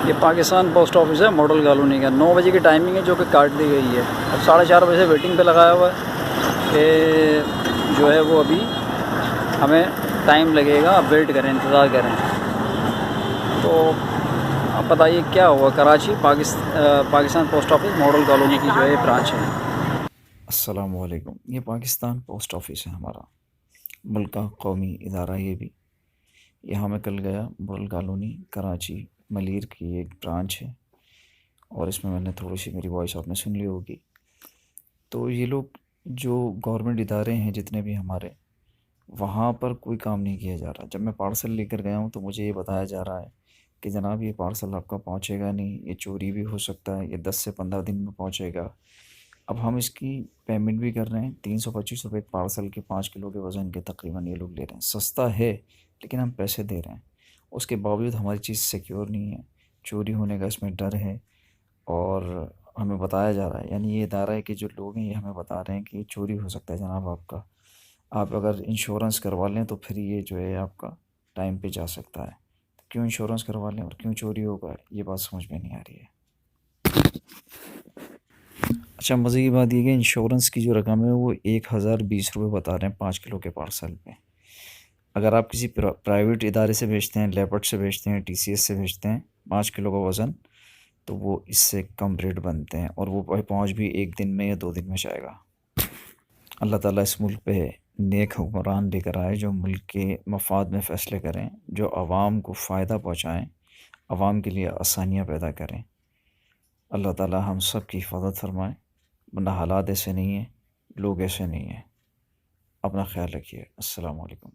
ये Pakistan post office है model colony का। 9 बजे की टाइमिंग है जो कि काट दी गई है। अब 4:30 बजे से वेटिंग पे लगाया हुआ है कि जो है वो अभी हमें टाइम लगेगा, अब वेट करें, इंतज़ार करें। तो अब बताइए क्या हुआ। Karachi Pakistan post office model colony की जो है ब्रांच है। अस्सलामु अलैकुम। ये पाकिस्तान पोस्ट ऑफिस है हमारा, मुल्क का कौमी इदारा। ये भी यहाँ मैं कल गया, मॉडल कॉलोनी कराची मलीर की एक ब्रांच है, और इसमें मैंने थोड़ी सी मेरी वॉइस आपने सुन ली होगी। तो ये लोग जो गवर्नमेंट इदारे हैं जितने भी हमारे, वहाँ पर कोई काम नहीं किया जा रहा। जब मैं पार्सल लेकर गया हूँ तो मुझे ये बताया जा रहा है कि जनाब ये पार्सल आपका पहुँचेगा नहीं, ये चोरी भी हो सकता है, ये 10 से 15 दिन में पहुँचेगा। अब हम इसकी पेमेंट भी कर रहे हैं, 325 रुपये पार्सल के, 5 किलो के वज़न के तकरीबन ये लोग ले रहे हैं। सस्ता है लेकिन हम पैसे दे रहे हैं, उसके बावजूद हमारी चीज़ सिक्योर नहीं है, चोरी होने का इसमें डर है। और हमें बताया जा रहा है, यानी ये इदारा है कि जो लोग हैं ये हमें बता रहे हैं कि चोरी हो सकता है जनाब आपका, आप अगर इंश्योरेंस करवा लें तो फिर ये जो है आपका टाइम पे जा सकता है। तो क्यों इंश्योरेंस करवा लें और क्यों चोरी होगा, ये बात समझ में नहीं आ रही है। अच्छा, मज़े की बात ये है कि इंश्योरेंस की जो रकम है वो 1020 रुपये बता रहे हैं 5 किलो के पार्सल पे। अगर आप किसी प्राइवेट इदारे से भेजते हैं, लेपर्ड से भेजते हैं, टीसीएस से भेजते हैं, 5 किलो का वज़न, तो वो इससे कम रेट बनते हैं, और वो पहुँच भी 1 दिन में या 2 दिन में जाएगा। अल्लाह ताला इस मुल्क पे नेक हुक्मरान लेकर आए जो मुल्क के मफाद में फ़ैसले करें, जो आवाम को फ़ायदा पहुँचाएँ, आवाम के लिए आसानियाँ पैदा करें। अल्लाह ताला हम सब की हिफाजत फरमाए, वरना हालात ऐसे नहीं हैं, लोग ऐसे नहीं हैं। अपना ख्याल रखिए। अस्सलाम वालेकुम।